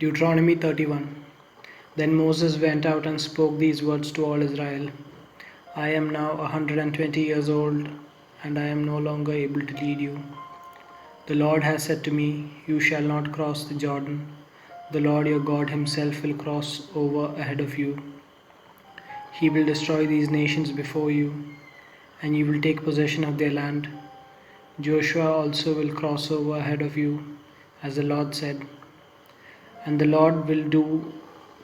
Deuteronomy 31. Then Moses went out and spoke these words to all Israel. I am now 120 years old, and I am no longer able to lead you. The Lord has said to me, You shall not cross the Jordan. The Lord your God himself will cross over ahead of you. He will destroy these nations before you, and you will take possession of their land. Joshua also will cross over ahead of you, as the Lord said. And the Lord will do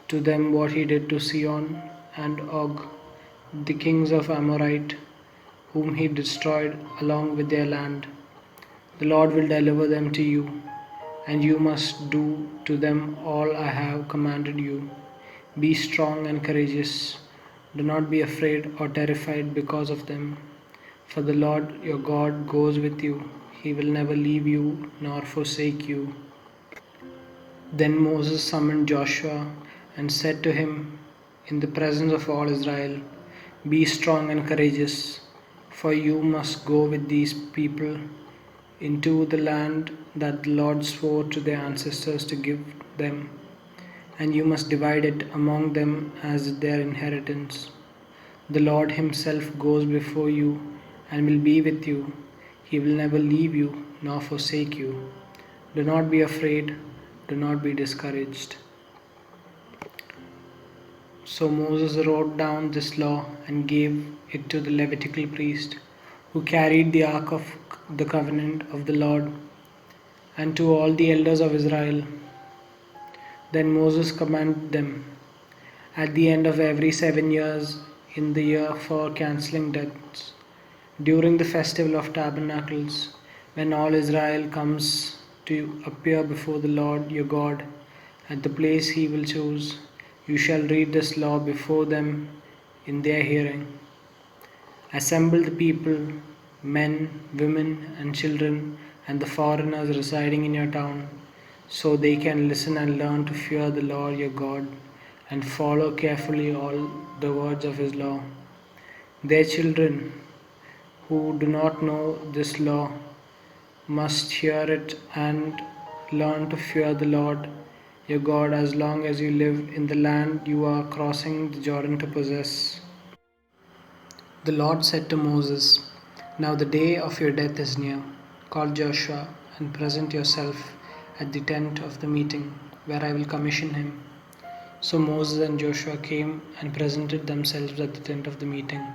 to them what he did to Sihon and Og, the kings of Amorite, whom he destroyed along with their land. The Lord will deliver them to you, and you must do to them all I have commanded you. Be strong and courageous. Do not be afraid or terrified because of them, for the Lord your God goes with you. He will never leave you nor forsake you. Then Moses summoned Joshua and said to him in the presence of all Israel, Be strong and courageous, for you must go with these people into the land that the Lord swore to their ancestors to give them, and you must divide it among them as their inheritance. The Lord himself goes before you and will be with you. He will never leave you nor forsake you. Do not be afraid, do not be discouraged. So Moses wrote down this law and gave it to the Levitical priest, who carried the ark of the covenant of the Lord, and to all the elders of Israel. Then Moses commanded them, at the end of every 7 years, in the year for cancelling debts, during the festival of tabernacles, when all Israel comes to appear before the Lord your God at the place he will choose, you shall read this law before them in their hearing. Assemble the people, men, women, and children, and the foreigners residing in your town, so they can listen and learn to fear the Lord your God and follow carefully all the words of his law. Their children, who do not know this law, must hear it and learn to fear the Lord your God as long as you live in the land you are crossing the Jordan to possess. The Lord said to Moses, Now the day of your death is near. Call Joshua and present yourself at the tent of the meeting, where I will commission him. So Moses and Joshua came and presented themselves at the tent of the meeting.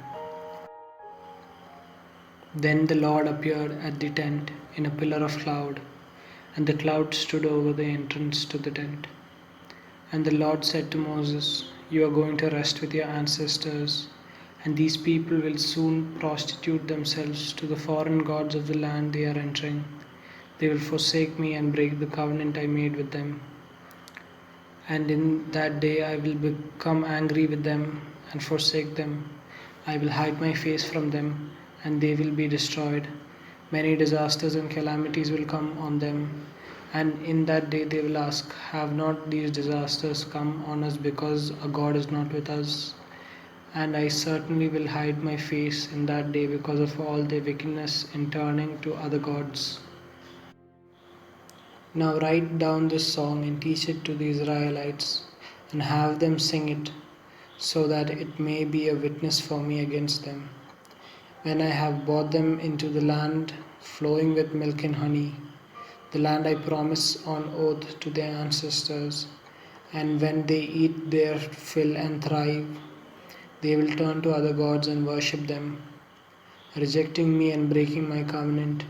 Then the Lord appeared at the tent in a pillar of cloud, and the cloud stood over the entrance to the tent. And the Lord said to Moses, You are going to rest with your ancestors, and these people will soon prostitute themselves to the foreign gods of the land they are entering. They will forsake me and break the covenant I made with them. And in that day I will become angry with them and forsake them. I will hide my face from them, and they will be destroyed. Many disasters and calamities will come on them. And in that day they will ask, Have not these disasters come on us because our God is not with us? And I certainly will hide my face in that day because of all their wickedness in turning to other gods. Now write down this song and teach it to the Israelites, and have them sing it, so that it may be a witness for me against them. When I have brought them into the land flowing with milk and honey, the land I promised on oath to their ancestors, and when they eat their fill and thrive, they will turn to other gods and worship them, rejecting me and breaking my covenant.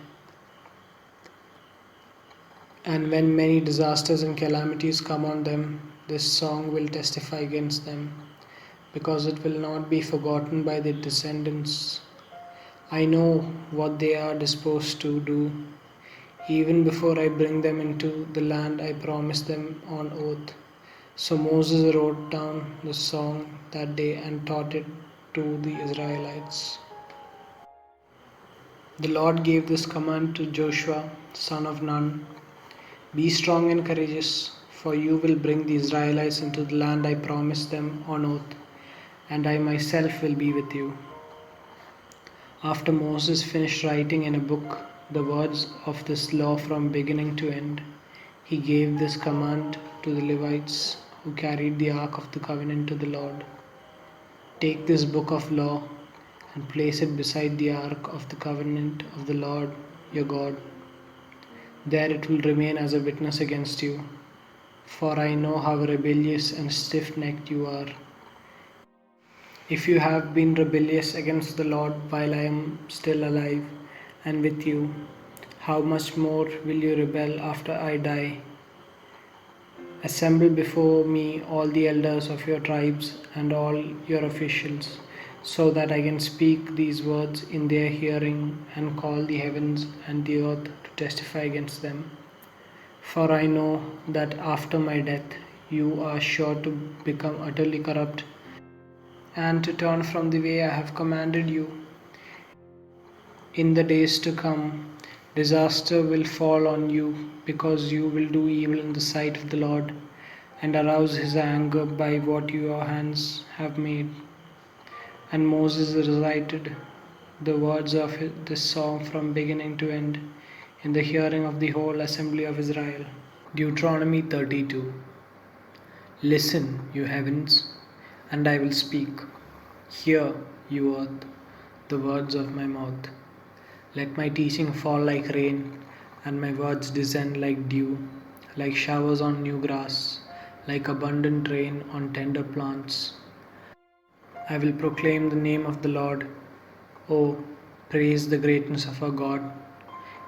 And when many disasters and calamities come on them, this song will testify against them, because it will not be forgotten by their descendants. I know what they are disposed to do, even before I bring them into the land I promised them on oath. So Moses wrote down the song that day and taught it to the Israelites. The Lord gave this command to Joshua, son of Nun: Be strong and courageous, for you will bring the Israelites into the land I promised them on oath, and I myself will be with you. After Moses finished writing in a book the words of this law from beginning to end, he gave this command to the Levites who carried the ark of the covenant to the Lord, "Take this book of law and place it beside the ark of the covenant of the Lord your God. There it will remain as a witness against you, for I know how rebellious and stiff-necked you are. If you have been rebellious against the Lord while I am still alive and with you, how much more will you rebel after I die? Assemble before me all the elders of your tribes and all your officials, so that I can speak these words in their hearing and call the heavens and the earth to testify against them. For I know that after my death you are sure to become utterly corrupt and to turn from the way I have commanded you. In the days to come, disaster will fall on you because you will do evil in the sight of the Lord and arouse his anger by what your hands have made." And Moses recited the words of this song from beginning to end in the hearing of the whole assembly of Israel. Deuteronomy 32. Listen, you heavens, and I will speak. Hear, you earth, the words of my mouth. Let my teaching fall like rain, and my words descend like dew, like showers on new grass, like abundant rain on tender plants. I will proclaim the name of the Lord. Oh, praise the greatness of our God.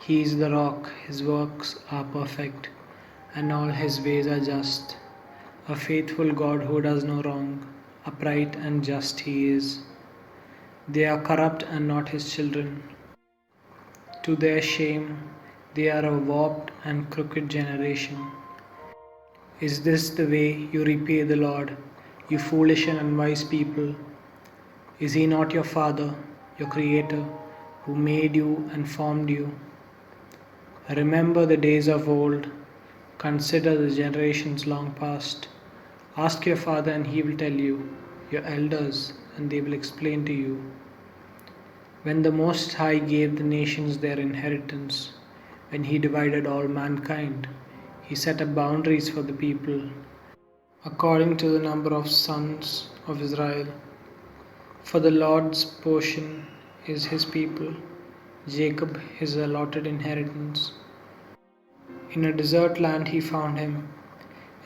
He is the rock, his works are perfect, and all his ways are just. A faithful God who does no wrong, upright and just he is. They are corrupt and not his children. To their shame, they are a warped and crooked generation. Is this the way you repay the Lord, you foolish and unwise people? Is he not your Father, your Creator, who made you and formed you? Remember the days of old, consider the generations long past. Ask your father and he will tell you, your elders and they will explain to you. When the Most High gave the nations their inheritance, when he divided all mankind, he set up boundaries for the people, according to the number of sons of Israel. For the Lord's portion is his people, Jacob his allotted inheritance. In a desert land he found him,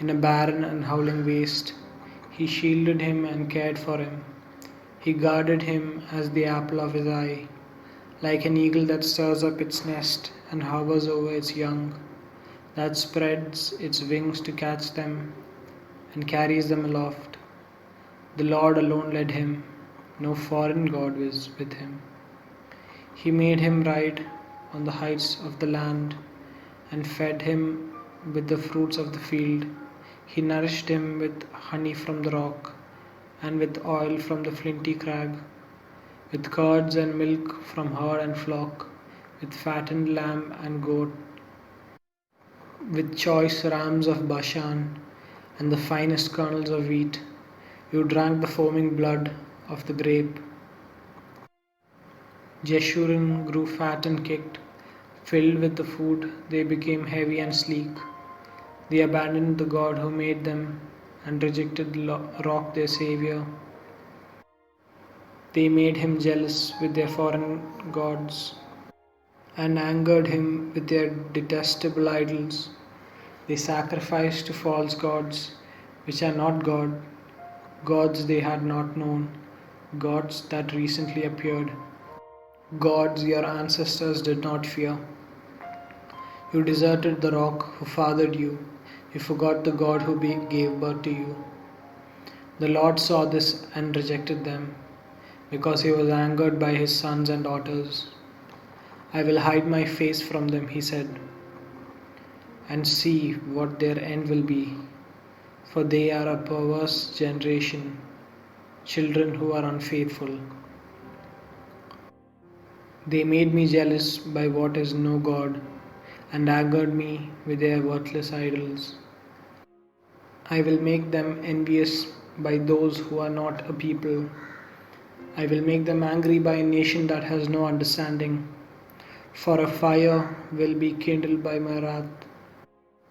in a barren and howling waste. He shielded him and cared for him. He guarded him as the apple of his eye, like an eagle that stirs up its nest and hovers over its young, that spreads its wings to catch them and carries them aloft. The Lord alone led him, no foreign god was with him. He made him ride on the heights of the land and fed him with the fruits of the field. He nourished him with honey from the rock and with oil from the flinty crag, with curds and milk from herd and flock, with fattened lamb and goat, with choice rams of Bashan and the finest kernels of wheat. You drank the foaming blood of the grape. Jeshurun grew fat and kicked. Filled with the food, they became heavy and sleek. They abandoned the God who made them and rejected the rock their Savior. They made him jealous with their foreign gods and angered him with their detestable idols. They sacrificed to false gods, which are not God, gods they had not known, gods that recently appeared, gods your ancestors did not fear. You deserted the rock who fathered you. You forgot the God who gave birth to you. The Lord saw this and rejected them, because he was angered by his sons and daughters. I will hide my face from them, he said, and see what their end will be. For they are a perverse generation, children who are unfaithful. They made me jealous by what is no God, and angered me with their worthless idols. I will make them envious by those who are not a people. I will make them angry by a nation that has no understanding. For a fire will be kindled by my wrath,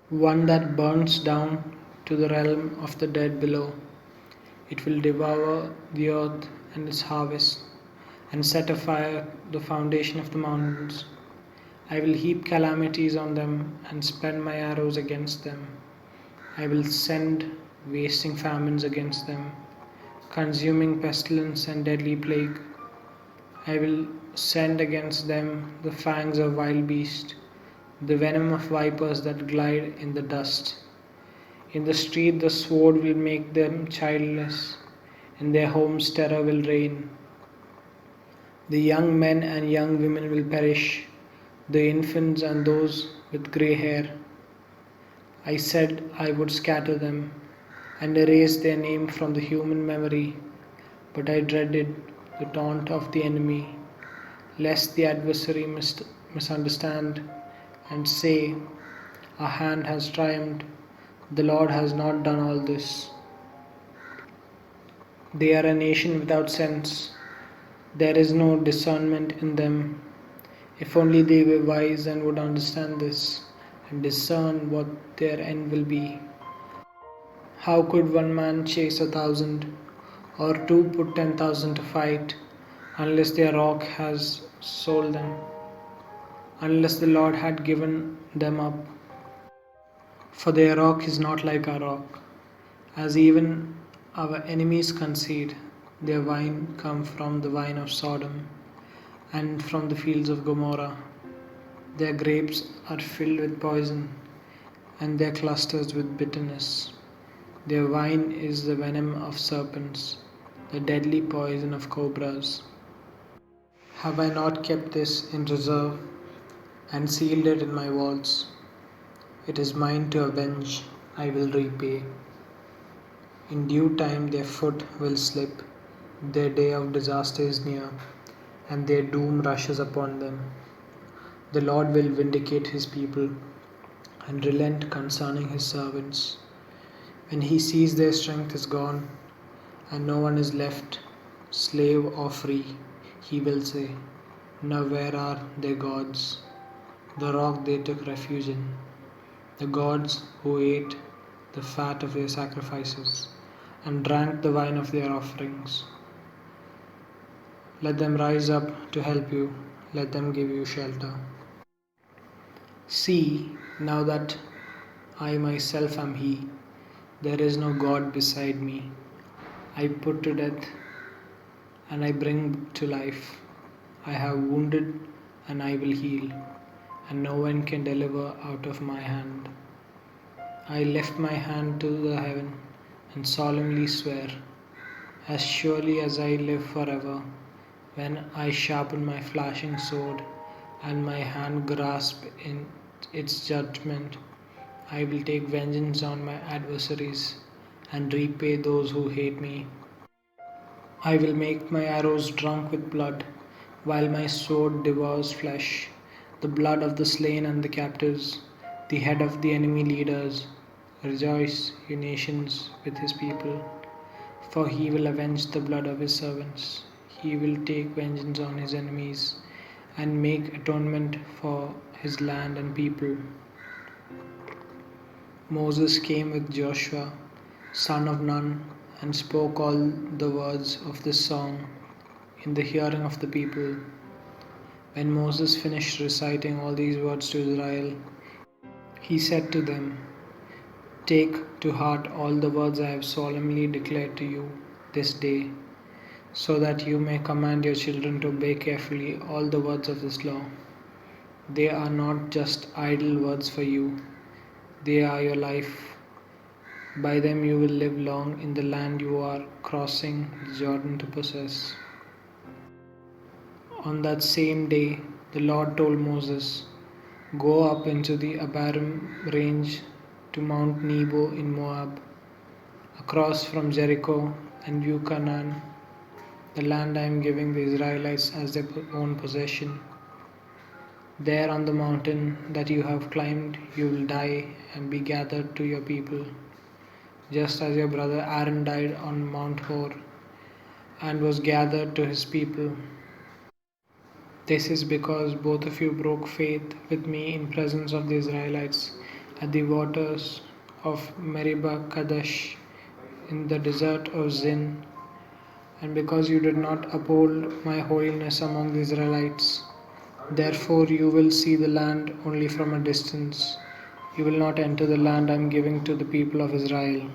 one that burns down to the realm of the dead below. It will devour the earth and its harvest, and set afire the foundation of the mountains. I will heap calamities on them and spend my arrows against them. I will send wasting famines against them, consuming pestilence and deadly plague. I will send against them the fangs of wild beasts, the venom of vipers that glide in the dust. In the street the sword will make them childless, in their homes terror will reign. The young men and young women will perish, the infants and those with grey hair. I said I would scatter them and erase their name from the human memory, but I dreaded the taunt of the enemy, lest the adversary misunderstand and say, "Our hand has triumphed, the Lord has not done all this." They are a nation without sense, there is no discernment in them. If only they were wise and would understand this, and discern what their end will be. How could one man chase 1,000, or two put 10,000 to fight, unless their rock has sold them, unless the Lord had given them up? For their rock is not like our rock, as even our enemies concede. Their wine come from the vine of Sodom, and from the fields of Gomorrah. Their grapes are filled with poison, and their clusters with bitterness. Their wine is the venom of serpents, the deadly poison of cobras. Have I not kept this in reserve and sealed it in my vaults? It is mine to avenge, I will repay. In due time their foot will slip, their day of disaster is near, and their doom rushes upon them. The Lord will vindicate his people and relent concerning his servants. When he sees their strength is gone, and no one is left, slave or free, he will say, "Now where are their gods, the rock they took refuge in, the gods who ate the fat of their sacrifices and drank the wine of their offerings? Let them rise up to help you, let them give you shelter." See, now that I myself am He, there is no God beside me. I put to death and I bring to life. I have wounded and I will heal, and no one can deliver out of my hand. I lift my hand to the heaven and solemnly swear, as surely as I live forever, when I sharpen my flashing sword and my hand grasp in its judgment, I will take vengeance on my adversaries and repay those who hate me. I will make my arrows drunk with blood, while my sword devours flesh, the blood of the slain and the captives, the head of the enemy leaders. Rejoice, you nations, with his people, for he will avenge the blood of his servants. He will take vengeance on his enemies and make atonement for his land and people. Moses came with Joshua, son of Nun, and spoke all the words of this song in the hearing of the people. When Moses finished reciting all these words to Israel, he said to them, "Take to heart all the words I have solemnly declared to you this day, so that you may command your children to obey carefully all the words of this law. They are not just idle words for you, they are your life. By them you will live long in the land you are crossing the Jordan to possess." On that same day, the Lord told Moses, "Go up into the Abarim range to Mount Nebo in Moab, across from Jericho, and view Canaan, the land I am giving the Israelites as their own possession. There on the mountain that you have climbed, you will die and be gathered to your people, just as your brother Aaron died on Mount Hor and was gathered to his people. This is because both of you broke faith with me in presence of the Israelites at the waters of Meribah Kadesh in the desert of Zin, and because you did not uphold my holiness among the Israelites. Therefore you will see the land only from a distance. You will not enter the land I am giving to the people of Israel.